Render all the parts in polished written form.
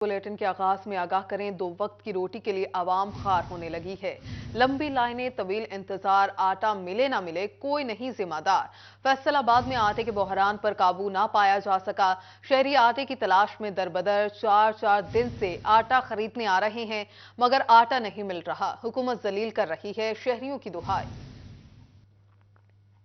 Bulletin के आगाज में आगाह करें, 2 वक्त की रोटी के लिए आवाम खार होने लगी है। लंबी लाइनें, तवील इंतजार, आटा मिले ना मिले कोई नहीं जिम्मेदार। फैसलाबाद में आटे के बहरान पर काबू ना पाया जा सका। शहरी आटे की तलाश में दरबदर, 4 दिन से आटा खरीदने आ रहे हैं मगर आटा नहीं मिल रहा। हुकूमत जलील कर रही है शहरियों की दुहाई।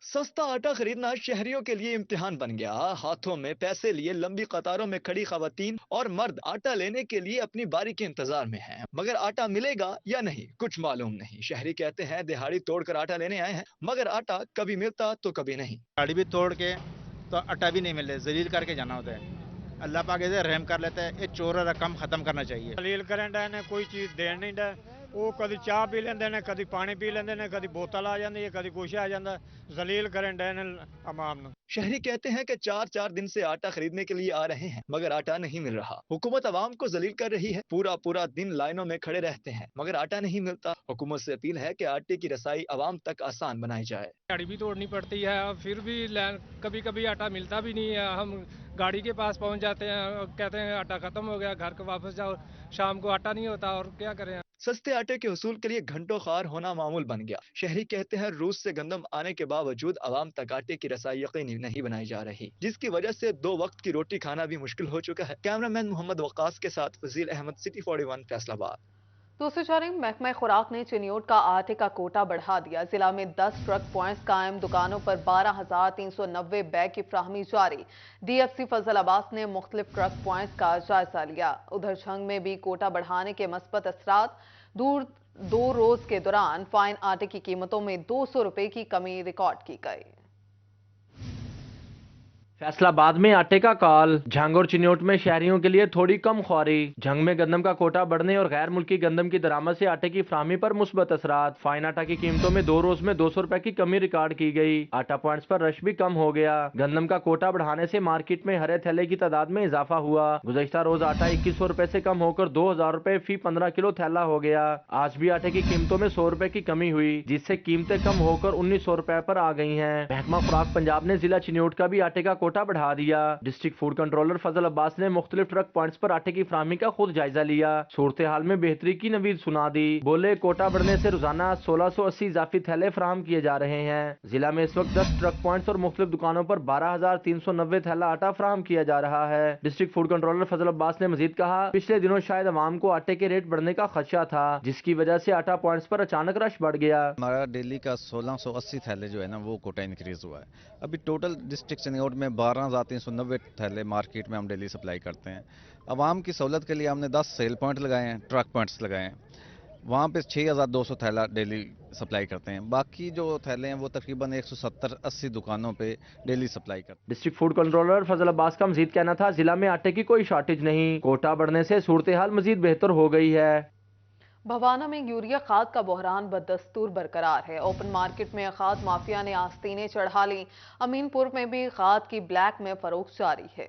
सस्ता आटा खरीदना शहरियों के लिए इम्तिहान बन गया। हाथों में पैसे लिए लंबी कतारों में खड़ी खवातीन और मर्द आटा लेने के लिए अपनी बारी के इंतजार में हैं, मगर आटा मिलेगा या नहीं कुछ मालूम नहीं। शहरी कहते हैं दिहाड़ी तोड़कर आटा लेने आए हैं, मगर आटा कभी मिलता तो कभी नहीं। गाड़ी भी तोड़ के तो आटा भी नहीं मिले, जलील करके जाना होता है। अल्लाह पाक ऐसे रहम कर लेता है, ये चोर रकम खत्म करना चाहिए। जलील करें ने कोई चीज देन नहीं दे, वो कभी चाह पी लेंदे ने, कभी पानी पी लेंदे ने, कभी बोतल आ जाती है, कभी कुछ आ जाता। जलील करें ने अमाम। शहरी कहते हैं कि 4 दिन से आटा खरीदने के लिए आ रहे हैं मगर आटा नहीं मिल रहा। हुकूमत आवाम को जलील कर रही है, पूरा दिन लाइनों में खड़े रहते हैं मगर आटा नहीं मिलता। हुकूमत से अपील है कि आटे की रसाई आवाम तक आसान बनाई जाए। गाड़ी भी तोड़नी पड़ती है, फिर भी कभी कभी आटा मिलता भी नहीं है। हम गाड़ी के पास पहुंच जाते हैं, कहते हैं आटा खत्म हो गया, घर को वापस जाओ, शाम को आटा नहीं होता और क्या करें। सस्ते आटे के हुसूल के लिए घंटों खार होना मामूल बन गया। शहरी कहते हैं रूस से गंदम आने के बावजूद आवाम तक आटे की रसाई यकीनी नहीं बनाई जा रही, जिसकी वजह से 2 वक्त की रोटी खाना भी मुश्किल हो चुका है। कैमरामैन मोहम्मद वक्कास के साथ फजील अहमद, सिटी 41 फैसलाबाद। दूसरी जानिब महकमा खुराक ने चिन्योट का आटे का कोटा बढ़ा दिया। जिला में 10 ट्रक पॉइंट्स कायम, दुकानों पर 12,390 बैग की फ्राहमी जारी। DFC फजल अब्बास ने मुख्तलिफ ट्रक पॉइंट्स का जायजा लिया। उधर झंग में भी कोटा बढ़ाने के मस्बत असरात। दूर 2 रोज के दौरान फाइन आटे की कीमतों में 200 रुपए की कमी रिकॉर्ड की गई। फैसलाबाद में आटे का काल, झंग और चिन्योट में शहरियों के लिए थोड़ी कम ख्वारी। झंग में गंदम का कोटा बढ़ने और गैर मुल्की गंदम की दरामद से आटे की फ्राहमी पर मुस्बत असरात। फाइन आटा की कीमतों में 2 रोज में 200 रुपए की कमी रिकॉर्ड की गई। आटा पॉइंट्स पर रश भी कम हो गया। गंदम का कोटा बढ़ाने से मार्केट में हरे थैले की तादाद में इजाफा हुआ। गुज़श्ता रोज आटा 2100 रुपए से कम होकर 2000 रुपए फी 15 किलो थैला हो गया। आज भी आटे की कीमतों में 100 रुपए की कमी हुई, जिससे कीमतें कम होकर 1900 रुपए पर आ गई हैं। महकमा खुराक पंजाब ने जिला चिन्योट का भी आटे का कोटा बढ़ा दिया। डिस्ट्रिक्ट फूड कंट्रोलर फजल अब्बास ने मुख्तलिफ ट्रक पॉइंट्स पर आटे की फ्राहमी का खुद जायजा लिया। सूरत हाल में बेहतरी की नवीद सुना दी। बोले कोटा बढ़ने से रोजाना 1680 इजाफी थैले फ्राहम किए जा रहे हैं। जिला में इस वक्त 10 ट्रक पॉइंट्स और मुख्तलिफ दुकानों पर 12,390 थैला आटा फ्राहम किया जा रहा है। डिस्ट्रिक्ट फूड कंट्रोलर फजल अब्बास ने मजीद कहा, पिछले दिनों शायद अवाम को आटे के रेट बढ़ने का खदशा था, जिसकी वजह से आटा पॉइंट्स पर अचानक रश बढ़ गया। हमारा डेली का 1680 थैले जो है ना वो कोटा इंक्रीज हुआ है। अभी टोटल डिस्ट्रिक्ट चिन्योट में 12,390 थैले मार्केट में हम डेली सप्लाई करते हैं। आवाम की सहूलत के लिए हमने 10 सेल पॉइंट लगाए हैं, ट्रक पॉइंट्स लगाए हैं। वहाँ पे 6200 थैला डेली सप्लाई करते हैं। बाकी जो थैले हैं वो तकरीबन 170-80 दुकानों पे डेली सप्लाई करते हैं। डिस्ट्रिक्ट फूड कंट्रोलर फजल अब्बास का मजीद कहना था, जिला में आटे की कोई शॉर्टेज नहीं, कोटा बढ़ने से सूरत हाल मजीद बेहतर हो गई है। भवाना में यूरिया खाद का बहरान बदस्तूर बरकरार है। ओपन मार्केट में खाद माफिया ने आस्तीनें चढ़ा ली। अमीनपुर में भी खाद की ब्लैक में फरोख्त जारी है।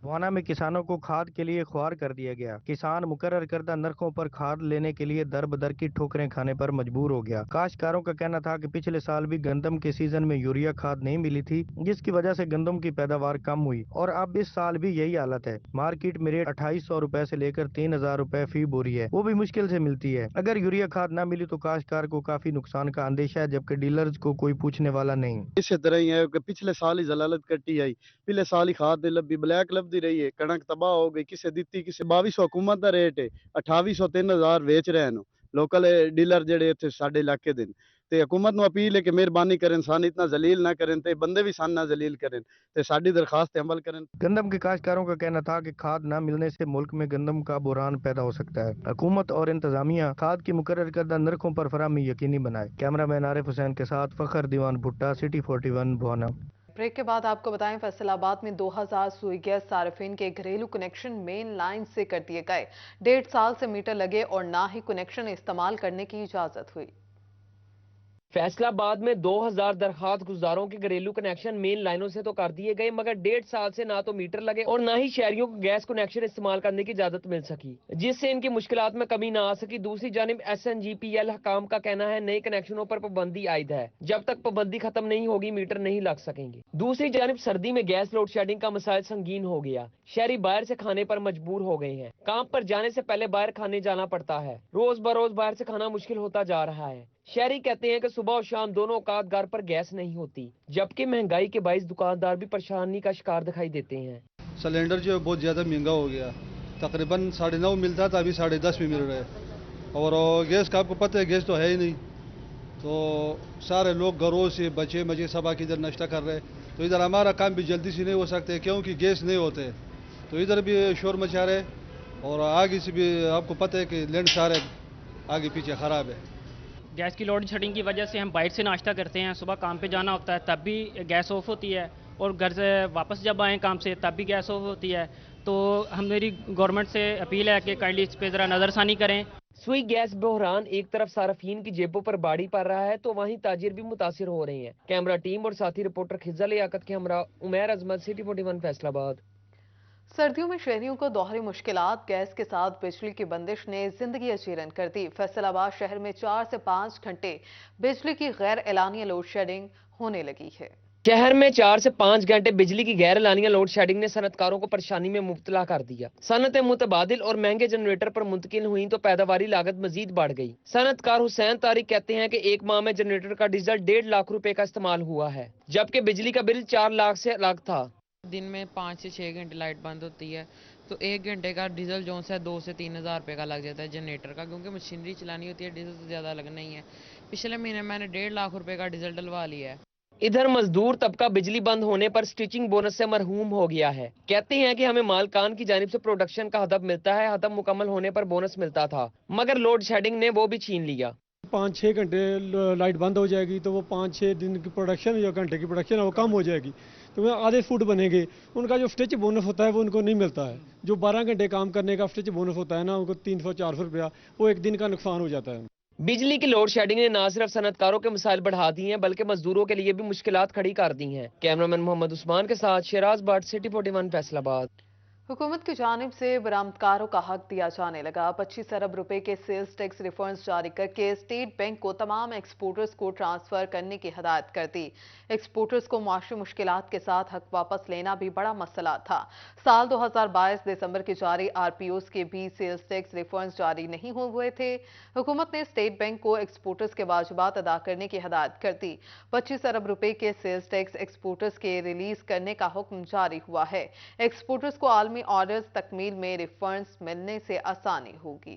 भवाना में किसानों को खाद के लिए ख्वार कर दिया गया। किसान मुकर्रर करदा नरखों पर खाद लेने के लिए दर बदर की ठोकरें खाने पर मजबूर हो गया। काश्तकारों का कहना था कि पिछले साल भी गंदम के सीजन में यूरिया खाद नहीं मिली थी, जिसकी वजह से गंदम की पैदावार कम हुई और अब इस साल भी यही हालत है। मार्केट में रेट 2800 रुपए से लेकर 3000 रुपए फी बोरी है, वो भी मुश्किल से मिलती है। अगर यूरिया खाद न मिली तो काश्तकार को काफी नुकसान का अंदेशा है, जबकि डीलर्स को कोई पूछने वाला नहीं। इसी तरह ही है कि पिछले साल ही जलालत कट्टी आई, पिछले साल ही खाद लब्बी ब्लैक लब्दी रही है, कणक तबाह हो गई, किसे दी किसे 2200 हुकूमत का रेट है, 2800 3000 वेच रहे हैं लोकल डीलर जेडे इत्थे साडे इलाके दे ते हुकूमत नूं अपील है कि मेहरबानी करें, सान इतना जलील ना करें ते बंदे भी सान ना जलील करें ते साडी दरखास्त अमल करें। गंदम के काश्तकारों का कहना था कि खाद न मिलने से मुल्क में गंदम का बुरहान पैदा हो सकता है। हुकूमत और इंतजामिया खाद की मुकर्रर करदा नरखों पर फराहमी यकीनी बनाए। कैमरामैन आरिफ हुसैन के साथ फखर दीवान भुट्टा, सिटी 41 भवाना। ब्रेक के बाद आपको बताएं, फैसलाबाद में 2000 सुई गैस सार्फिन के घरेलू कनेक्शन मेन लाइन से कर दिए गए। 1.5 साल से मीटर लगे और ना ही कनेक्शन इस्तेमाल करने की इजाजत हुई। फैसला बाद में 2000 दरखास्त गुजारों के घरेलू कनेक्शन मेन लाइनों से तो कर दिए गए, मगर 1.5 साल से ना तो मीटर लगे और ना ही शहरियों को गैस कनेक्शन इस्तेमाल करने की इजाजत मिल सकी, जिससे इनकी मुश्किलात में कमी ना आ सकी। दूसरी जानिब SNGPL हकाम का कहना है नए कनेक्शनों पर पाबंदी आयद है, जब तक पाबंदी खत्म नहीं होगी मीटर नहीं लग सकेंगे। दूसरी जानिब सर्दी में गैस लोड शेडिंग का मसाइल संगीन हो गया, शहरी बाहर से खाने पर मजबूर हो गए हैं। काम पर जाने से पहले बाहर खाने जाना पड़ता है, रोज बरोज बाहर से खाना मुश्किल होता जा रहा है। शहरी कहते हैं कि सुबह और शाम दोनों औकात घर पर गैस नहीं होती, जबकि महंगाई के बाइस दुकानदार भी परेशानी का शिकार दिखाई देते हैं। सिलेंडर जो है बहुत ज़्यादा महंगा हो गया, तकरीबन 9.5 मिलता था, अभी 10.5 में मिल रहा है। और गैस का आपको पता है गैस तो है ही नहीं, तो सारे लोग घरों से बच्चे मजे सब आके इधर नाश्ता कर रहे हैं। तो इधर हमारा काम भी जल्दी से नहीं हो सकते क्योंकि गैस नहीं होते, तो इधर भी शोर मचा रहे। और आगे से भी आपको पता है कि लैंड सारे आगे पीछे ख़राब है। गैस की लोड शेडिंग की वजह से हम बाहर से नाश्ता करते हैं, सुबह काम पे जाना होता है तब भी गैस ऑफ होती है, और घर से वापस जब आएँ काम से तब भी गैस ऑफ होती है। तो हम मेरी गवर्नमेंट से अपील है कि काइंडली इस पे ज़रा नज़रसानी करें। सुई गैस बहरान एक तरफ सार्फिन की जेबों पर बाड़ी पड़ रहा है तो वहीं ताजिर भी मुतासिर हो रहे हैं। कैमरा टीम और साथी रिपोर्टर खिजा लियाकत के हमरा उमैर अजमत, सिटी 41 फैसलाबाद। सर्दियों में शहरियों को दोहरी मुश्किलात, गैस के साथ बिजली की बंदिश ने जिंदगी अचीरन कर दी। फैसलाबाद शहर में 4 से 5 घंटे बिजली की गैर एलानिया लोड शेडिंग होने लगी है। शहर में 4 से 5 घंटे बिजली की गैर एलानिया लोड शेडिंग ने सनतकारों को परेशानी में मुब्तला कर दिया। सनतें मुतबादिल और महंगे जनरेटर पर मुंतकिल हुई तो पैदावारी लागत मजीद बढ़ गई। सनतकार हुसैन तारिक कहते हैं कि एक माह में जनरेटर का डीजल 1.5 लाख रुपए का इस्तेमाल हुआ है, जबकि बिजली का बिल 4 लाख से अलग था। दिन में 5 से 6 घंटे लाइट बंद होती है, तो 1 घंटे का डीजल जो है 2 से 3 हज़ार रुपये का लग जाता है जनरेटर का, क्योंकि मशीनरी चलानी होती है, डीजल तो ज़्यादा लगना ही है। पिछले महीने मैंने 1.5 लाख रुपए का डीजल डलवा लिया है। इधर मजदूर तबका बिजली बंद होने पर स्टिचिंग बोनस से मरहूम हो गया है। कहते हैं कि हमें मालकान की जानिब से प्रोडक्शन का हदफ मिलता है, हदफ मुकम्मल होने पर बोनस मिलता था, मगर लोड शेडिंग ने वो भी छीन लिया। 5-6 घंटे लाइट बंद हो जाएगी तो वो 5-6 दिन की प्रोडक्शन या घंटे की प्रोडक्शन है वो कम हो जाएगी, तो वो आधे फुट बनेंगे। उनका जो स्टिच बोनस होता है वो उनको नहीं मिलता है। जो 12 घंटे काम करने का स्टिच बोनस होता है ना, उनको 300-400 रुपया, वो एक दिन का नुकसान हो जाता है। बिजली की लोड शेडिंग ने न सिर्फ सनतकारों के मसाइल बढ़ा दिए हैं बल्कि मजदूरों के लिए भी मुश्किलात खड़ी कर दी हैं। कैमरामैन मोहम्मद उस्मान के साथ शराज भट्ट, सिटी 41 फैसलाबाद। हुकूमत की जानिब से बरामदकारों का हक दिया जाने लगा। 25 अरब रुपए के सेल्स टैक्स रिफंड्स जारी करके स्टेट बैंक को तमाम एक्सपोर्टर्स को ट्रांसफर करने की हदायत कर दी। एक्सपोर्टर्स को माशी मुश्किलात के साथ हक वापस लेना भी बड़ा मसला था। साल 2022 दिसंबर के जारी RPOs के भी सेल्स टैक्स रिफंड्स जारी नहीं हुए थे। हुकूमत ने स्टेट बैंक को एक्सपोर्टर्स के वाजिबात अदा करने की हदायत कर दी। 25 अरब रुपए के सेल्स टैक्स एक्सपोर्टर्स के रिलीज करने का हुक्म जारी हुआ है। एक्सपोर्टर्स को आलमी ऑर्डर्स तकमील में रिफंड्स मिलने से आसानी होगी।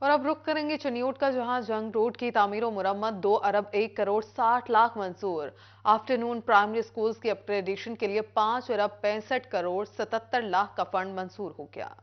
और अब रुख करेंगे चनियोट का, जहां जंग रोड की तामीर और मुरम्मत 2 अरब 1 करोड़ 60 लाख मंजूर। आफ्टरनून प्राइमरी स्कूल्स की अपग्रेडेशन के लिए 5 अरब 65 करोड़ 77 लाख का फंड मंजूर हो गया।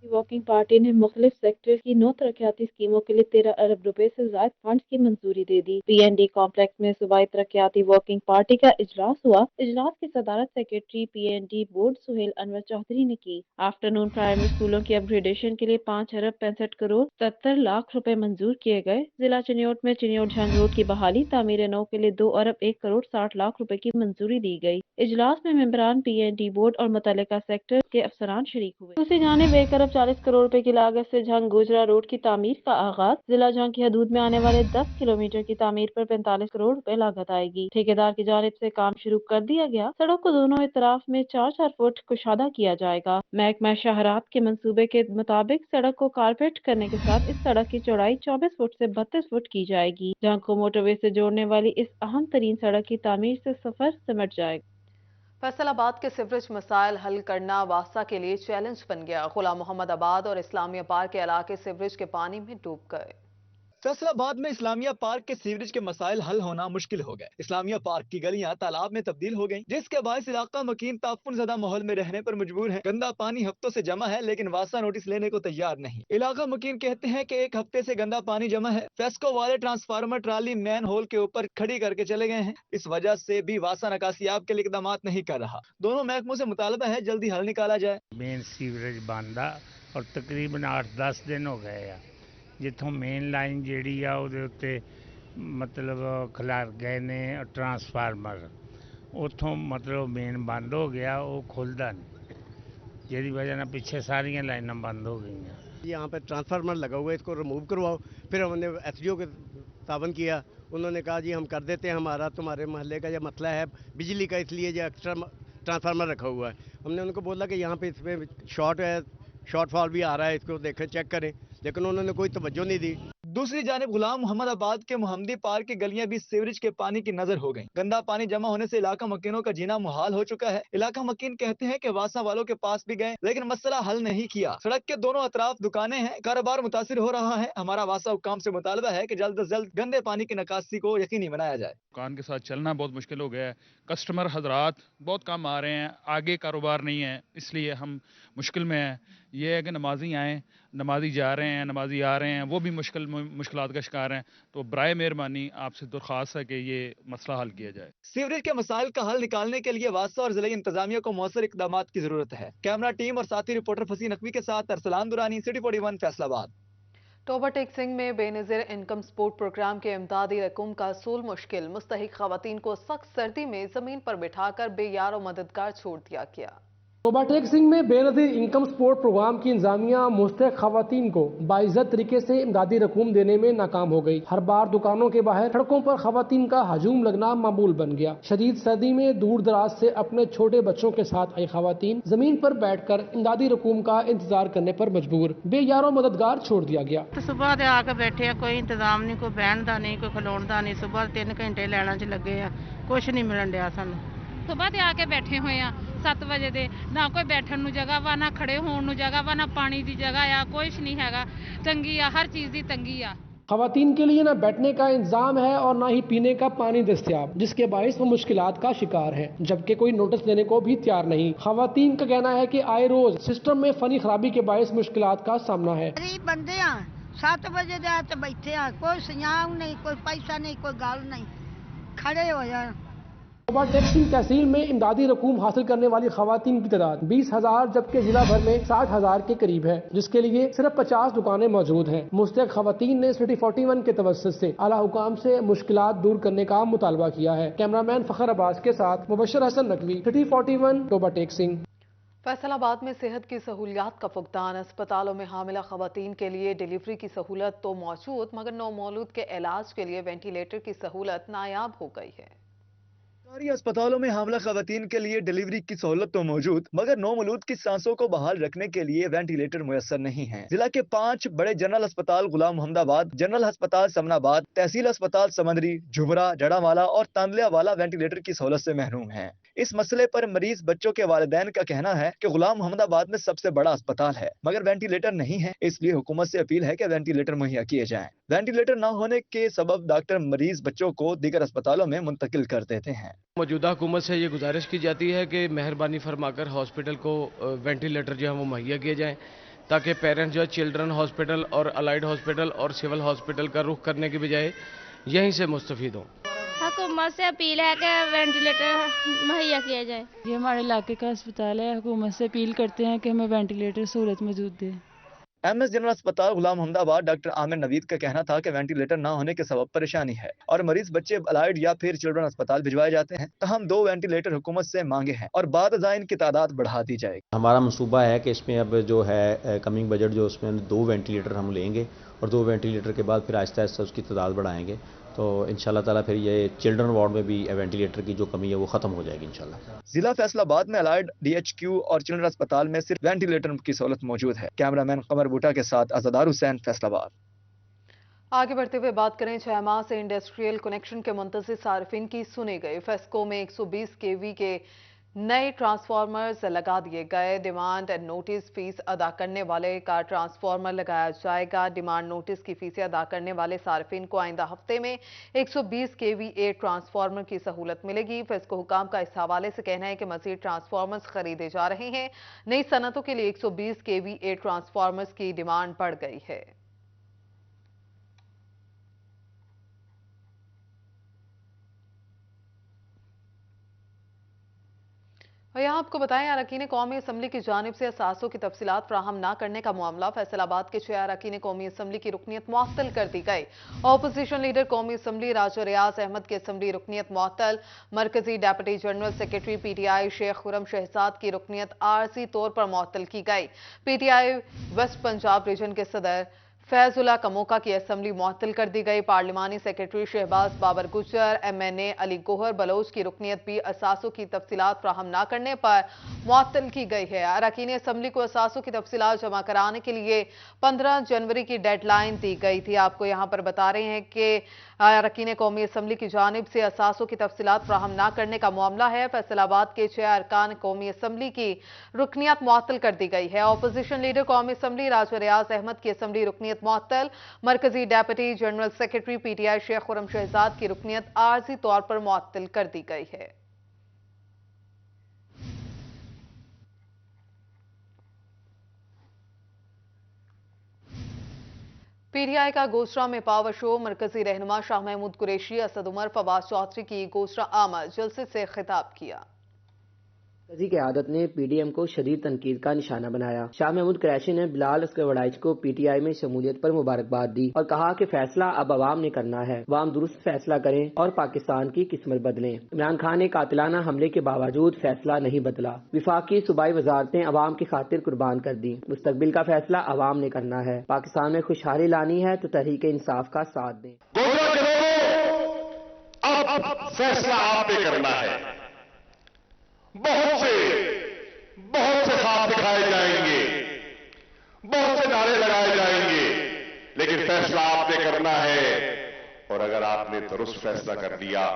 वर्किंग पार्टी ने मुख्तलिफ सेक्टर की 9 तरक्याती स्कीमों के लिए 13 अरब रुपए से ज्यादा फंड की मंजूरी दे दी। PND कॉम्प्लेक्स में सूबाई तरक्याती वर्किंग पार्टी का इजलास हुआ। इजलास की सदारत secretary PND board Suhail Anwar Chaudhry ने की। आफ्टरनून प्राइमरी स्कूलों की अपग्रेडेशन के लिए 5 अरब 65 करोड़ 77 लाख रुपए मंजूर किए गए। जिला चनियोट में चनियोट झंग रोड की बहाली तामीर नौ के लिए 2 अरब 1 करोड़ 60 लाख रुपए की मंजूरी दी गई। इजलास में मेंबरान PND बोर्ड और मुतल्लिका सेक्टर के अफसरान शरीक हुए। दूसरी जानिब 1 अरब 40 करोड़ रुपए की लागत से झंग गुजरा रोड की तामीर का आगाज। जिला झंग की हदूद में आने वाले 10 किलोमीटर की तामीर पर 45 करोड़ रुपए लागत आएगी। ठेकेदार की जानिब से काम शुरू कर दिया गया। सड़क को दोनों इतराफ में 4-4 फुट कुशादा किया जाएगा। महकमा शहरात के मंसूबे के मुताबिक सड़क को कारपेट करने के साथ इस सड़क की चौड़ाई 24 फुट से 32 फुट की जाएगी। झंग को मोटरवे से जोड़ने वाली इस अहम तरीन सड़क की तामीर से सफर सिमट जाएगा। फैसलाबाद के सीवरेज मसाइल हल करना वासा के लिए चैलेंज बन गया। गुलाम मोहम्मद आबाद और इस्लामिया पार के इलाके सीवरेज के पानी में डूब गए। फैसलाबाद में इस्लामिया पार्क के सीवरेज के मसाइल हल होना मुश्किल हो गए। इस्लामिया पार्क की गलियां तालाब में तब्दील हो गईं, जिसके बायस इलाका मकीन ताफुन ज़दा माहौल में रहने पर मजबूर है। गंदा पानी हफ्तों से जमा है, लेकिन वासा नोटिस लेने को तैयार नहीं। इलाका मकीन कहते हैं कि 1 हफ्ते से गंदा पानी जमा है। फेस्को वाले ट्रांसफार्मर ट्राली मैन होल के ऊपर खड़ी करके चले गए हैं। इस वजह से भी वासा निकासियाब के लिए इकदाम नहीं कर रहा। दोनों महकमों से मुतालबा है जल्दी हल निकाला जाए। मेन सीवरेज बंद आ और तकरीबन 8-10 दिन हो गए आ, जिथों मेन लाइन ਜਿਹੜੀ ਆ ਉਹਦੇ ਉੱਤੇ ਮਤਲਬ ਖਿਲਾਰ ਗਏ ਨੇ ट्रांसफार्मर, ਉੱਥੋਂ ਮਤਲਬ ਮੇਨ ਬੰਦ ਹੋ ਗਿਆ, ਉਹ ਖੁੱਲਦਾ नहीं, ਜਿਹਦੀ वजह ਨਾਲ ਪਿੱਛੇ ਸਾਰੀਆਂ ਲਾਈਨਾਂ ਬੰਦ ਹੋ ਗਈਆਂ। यहाँ पे ट्रांसफार्मर लगा हुआ है, इसको रिमूव करवाओ। फिर हमने एसडीओ के तावन किया, उन्होंने कहा जी हम कर देते हैं, हमारा तुम्हारे मोहल्ले का ये मसला है बिजली का, इसलिए जो एक्स्ट्रा ट्रांसफार्मर रखा हुआ है। हमने उनको बोला कि यहाँ पे इसमें शॉर्ट है, शॉर्टफॉल भी आ रहा है, इसको देखें, चेक करें, लेकिन उन्होंने कोई तवज्जो नहीं दी। दूसरी जानिब गुलाम मोहम्मदाबाद के मोहम्मदी पार्क की गलियां भी सीवरेज के पानी की नजर हो गईं। गंदा पानी जमा होने से इलाका मकीनों का जीना मुहाल हो चुका है। इलाका मकीन कहते हैं कि वासा वालों के पास भी गए, लेकिन मसला हल नहीं किया। सड़क के दोनों अतराफ दुकानें हैं, कारोबार मुतासिर हो रहा है। हमारा वासा हुक्काम से मुतालबा है कि जल्द से जल्द गंदे पानी की निकासी को यकीनी बनाया जाए। दुकान के साथ चलना बहुत मुश्किल हो गया है। कस्टमर हजरात बहुत कम आ रहे हैं, आगे कारोबार नहीं है, इसलिए हम मुश्किल में हैं। ये है कि नमाजी आएँ, नमाजी जा रहे हैं, नमाजी आ रहे हैं, वो भी मुश्किलात का शिकार हैं। तो बराए मेहरबानी आपसे दरख्वास्त है कि ये मसला हल किया जाए। सीवरेज के मसाइल का हल निकालने के लिए वासा और जिले इंतजामिया को मौसर इकदाम की जरूरत है। कैमरा टीम और साथी रिपोर्टर फसी नकवी के साथ अरसलान दुरानी, सिटी 41 फैसलाबाद। टोबा टेक्सिंग में बेनज़ीर इनकम सपोर्ट प्रोग्राम के इमदादी रकूम का असूल मुश्किल। मुस्तहिक खवातीन को सख्त सर्दी में जमीन पर बिठाकर बेयार और मददगार छोड़ दिया गया। टोबा टेक्सिंग में बेनज़ीर इनकम सपोर्ट प्रोग्राम की इंतजामिया मुस्तहिक खवातीन को बाइज्जत तरीके से इमदादी रकूम देने में नाकाम हो गई। हर बार दुकानों के बाहर सड़कों पर खवातीन का हजूम लगना मामूल बन गया। शदीद सर्दी में दूर दराज से अपने छोटे बच्चों के साथ आई खवातीन जमीन पर बैठकर इमदादी रकूम का इंतजार करने पर मजबूर, बेयारो मददगार छोड़ दिया गया। तो सुबह दे आके बैठे, कोई इंतजाम नहीं, कोई बहन का नहीं, कोई खलोण का नहीं। सुबह 3 घंटे लैना च लगे आ, कुछ नहीं मिलन दिया सानू। सुबह दे आके बैठे हुए हैं 7 वजे दे, ना कोई बैठन नू जगह वा, ना खड़े होण नू जगह वा, ना पानी दी जगह आ, कुछ नहीं हैगा। तंगी आ, हर चीज दी तंगी आ। खवातीन के लिए न बैठने का इंतजाम है और न ही पीने का पानी दस्तयाब, जिसके बायस वो मुश्किलात का शिकार है, जबकि कोई नोटिस देने को भी तैयार नहीं। खवातीन का कहना है कि आए रोज सिस्टम में फनी खराबी के बायस मुश्किलात का सामना है। गरीब बंदे आ, 7 बजे दे आते बैठे आ, कोई सियाम नहीं, कोई पैसा नहीं, कोई गल नहीं, खड़े हो जाए। टोबा टेक्सिंग तहसील में इमदादी रकूम हासिल करने वाली खवातीन की तादाद 20,000 जबकि जिला भर में 60,000 के करीब है, जिसके लिए सिर्फ 50 दुकानें मौजूद हैं। मुस्तहिक खवातीन ने सिटी 41 के तवस्सुत से आला हुकाम से मुश्किलात दूर करने का मुतालबा किया है। कैमरामैन फखर अब्बास के साथ मुबशर हसन नकवी, सिटी 41, टोबा टेक्सिंग। फैसलाबाद में सेहत की सहूलियात का फुकदान। अस्पतालों में हामिला खवातीन के लिए डिलीवरी की सहूलत तो मौजूद, मगर नौमौलूद के इलाज के लिए वेंटिलेटर की सहूलत नायाब हो गई है। सरकारी अस्पतालों में हामला खवातीन के लिए डिलीवरी की सहूलत तो मौजूद, मगर नौमौलूद की सांसों को बहाल रखने के लिए वेंटिलेटर मुयस्सर नहीं है। जिला के 5 बड़े जनरल अस्पताल गुलाम मोहम्मदाबाद, जनरल अस्पताल समनाबाद, तहसील अस्पताल समंदरी, झुबरा, जड़ावाला और तांदलियावाला वेंटिलेटर की सहूलत से महरूम है। इस मसले पर मरीज बच्चों के वालिदैन का कहना है कि गुलाम मोहम्मदाबाद में सबसे बड़ा अस्पताल है, मगर वेंटिलेटर नहीं है, इसलिए हुकूमत से अपील है कि वेंटिलेटर मुहैया किए जाएं। वेंटिलेटर न होने के सबब डॉक्टर मरीज बच्चों को दीगर अस्पतालों में मुंतकिल कर देते हैं। मौजूदा हुकूमत से ये गुजारिश की जाती है कि मेहरबानी फरमाकर हॉस्पिटल को वेंटिलेटर जो है वो मुहैया किए जाएँ, ताकि पेरेंट्स जो है चिल्ड्रन हॉस्पिटल और अलाइड हॉस्पिटल और सिविल हॉस्पिटल का रुख करने की बजाय यहीं से मुस्तफीद हों। हुकूमत से अपील है कि वेंटिलेटर मुहैया किया जाए। ये हमारे इलाके का अस्पताल है, हुकूमत से अपील करते हैं कि हमें वेंटिलेटर सहूलत मौजूद दे। एमएस जनरल अस्पताल गुलाम मोहम्मदाबाद डॉक्टर आमिर नवीद का कहना था कि वेंटिलेटर न होने के सबब परेशानी है और मरीज बच्चे अलाइड या फिर चिल्ड्रन अस्पताल भिजवाए जाते हैं। तहम 2 वेंटिलेटर हुकूमत से मांगे हैं और बाद अज़ाइन की तादाद बढ़ा दी जाएगी। हमारा मंसूबा है कि इसमें अब जो है कमिंग बजट जो उसमें 2 वेंटिलेटर हम लेंगे और 2 वेंटिलेटर के बाद फिर आहिस्ता आहिस्ता उसकी तादाद बढ़ाएंगे, तो इंशाल्लाह ताला फिर ये चिल्ड्रन वार्ड में भी वेंटिलेटर की जो कमी है वो खत्म हो जाएगी इंशाल्लाह। जिला फैसलाबाद में अलाइड, DHQ और चिल्ड्रन अस्पताल में सिर्फ वेंटिलेटर की सहूलत मौजूद है। कैमरामैन कमर बूटा के साथ अज़दार हुसैन, फैसलाबाद। आगे बढ़ते हुए बात करें 6 माह से इंडस्ट्रियल कनेक्शन के मुंतज़िर सार्फिन की सुनी गई। फेस्को में 120 kV के नए ट्रांसफार्मर्स लगा दिए गए। डिमांड नोटिस फीस अदा करने वाले का ट्रांसफार्मर लगाया जाएगा। डिमांड नोटिस की फीसें अदा करने वाले सार्फिन को आइंदा हफ्ते में 120 kVA ट्रांसफार्मर की सहूलत मिलेगी। फेस्को हुकाम का इस हवाले से कहना है कि मजीद ट्रांसफार्मर्स खरीदे जा रहे हैं। नई सनतों के लिए 120 kVA ट्रांसफार्मर्स की डिमांड बढ़ गई है। और यहाँ आपको बताएं, अरकान कौमी असम्बली की जानिब से असासों की तफसीलात फ्राहम न करने का मामला। फैसलाबाद के 6 अरकान कौमी असम्बली की रुकनीत मुअत्तल कर दी गई। अपोजिशन लीडर कौमी असम्बली राजा रियाज अहमद की असम्बली रुकनीत मुअत्तल। मरकजी deputy general secretary PTI Sheikh Khurram Shahzad की रुकनीत आरजी तौर पर मुअत्तल की गई। PTI वेस्ट पंजाब रीजन के सदर फैजुल्ला कमोका की असम्बली मुअत्तल कर दी गई। पार्लिमानी सेक्रेटरी शहबाज बाबर गुजर, MNA अली गोहर बलोच की रुकनीत भी असासों की तफसीलात फ्राहम न करने पर मुअत्तल की गई है। अरकान असम्बली को असासों की तफसीलात जमा कराने के लिए 15 जनवरी की डेडलाइन दी गई थी। आपको यहाँ पर बता रहे हैं कि अरकान कौमी असम्बली की जानिब से असासों की तफसीलात फ्राहम न करने का मामला है। फैसलाबाद के 6 अरकान कौमी असम्बली की रुकनीत मुअत्तल कर दी गई है। अपोजिशन लीडर कौमी असम्बली राजा रियाज अहमद की असम्बली रुकनीत मुअत्तल। मरकजी deputy general secretary PTI Sheikh Khurram Shahzad की रुकनीत आरजी तौर पर मुअत्तल कर दी गई है। PTI का गोशरा में पावर शो। मरकजी रहनुमा शाह महमूद कुरैशी, असद उमर, फवाद चौधरी की गोशरा आमद जलसे से खिताब किया। मरकजी क़यादत ने PDM को शदीद तनकीद का निशाना बनाया। शाह महमूद कुरैशी ने बिलाल अस्कर वड़ाइच को PTI में शमूलियत पर मुबारकबाद दी और कहा कि फैसला अब अवाम ने करना है। अवाम दुरुस्त फैसला करें और पाकिस्तान की किस्मत बदलें। इमरान खान ने कातिलाना हमले के बावजूद फैसला नहीं बदला। विफाकी सूबाई वजारतें अवाम की खातिर कुर्बान कर दी। मुस्तकबिल का फैसला अवाम ने करना है। पाकिस्तान में खुशहाली लानी है तो तहरीक इंसाफ का साथ दें। अब फैसला आपने करना है। बहुत से खाब दिखाए जाएंगे, बहुत से नारे लगाए जाएंगे, लेकिन फैसला आपने करना है। और अगर आपने दुरुस्त फैसला कर दिया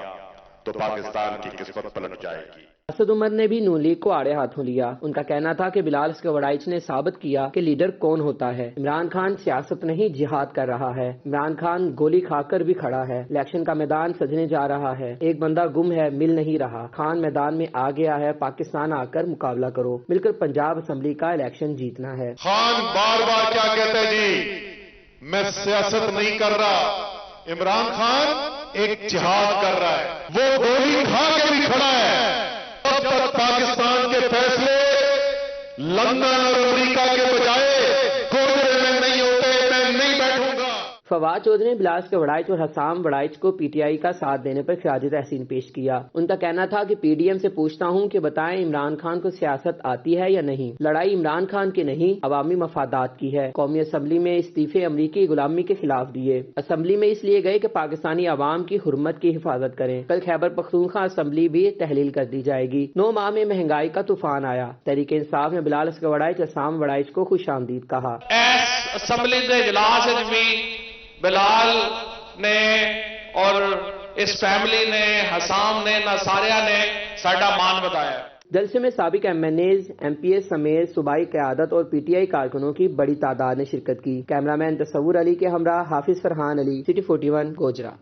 तो पाकिस्तान की किस्मत पलट जाएगी। असद उमर ने भी नून लीग को आड़े हाथों लिया। उनका कहना था कि बिलाल अस्कर वड़ाइच ने साबित किया कि लीडर कौन होता है। इमरान खान सियासत नहीं जिहाद कर रहा है। इमरान खान गोली खाकर भी खड़ा है। इलेक्शन का मैदान सजने जा रहा है। एक बंदा गुम है, मिल नहीं रहा। खान मैदान में आ गया है। पाकिस्तान आकर मुकाबला करो। मिलकर पंजाब असम्बली का इलेक्शन जीतना है। खान बार बार क्या कहते हैं जी, मैं सियासत नहीं कर रहा। इमरान खान एक जिहाद कर रहा है। वो गोली खा के भी खड़ा है। तब तक पाकिस्तान के फैसले लंदन और अमेरिका के बजाय गोदरे में नहीं होते, मैं नहीं बैठूंगा। फवाद चौधरी ने बिलाल अस्कर वड़ाइच और हसाम वड़ाइच को PTI का साथ देने पर खिराज तहसीन पेश किया। उनका कहना था कि PDM से पूछता हूं कि बताएं इमरान खान को सियासत आती है या नहीं। लड़ाई इमरान खान की नहीं, अवामी मफादात की है। कौमी असम्बली में इस्तीफे अमरीकी गुलामी के खिलाफ दिए। असम्बली में इसलिए गए कि पाकिस्तानी अवाम की हुर्मत की हिफाजत करें। कल खैबर पख्तूनख्वा असम्बली भी तहलील कर दी जाएगी। 9 माह में महंगाई का तूफान आया। तहरीक इंसाफ ने बिलाल अस्कर वड़ाइच हसाम वड़ाइच को खुशामदीद कहा। असम्बली के इजलास में बिलाल ने और इस फैमिली ने, हसाम ने, नसारिया ने साडा मान बताया। जलसे में साबिक MNAs, MPs समेत सूबाई क़यादत और PTI कारकुनों की बड़ी तादाद ने शिरकत की। कैमरामैन तसव्वुर अली के हमरा हाफिज फरहान अली, City 41 गोजरा।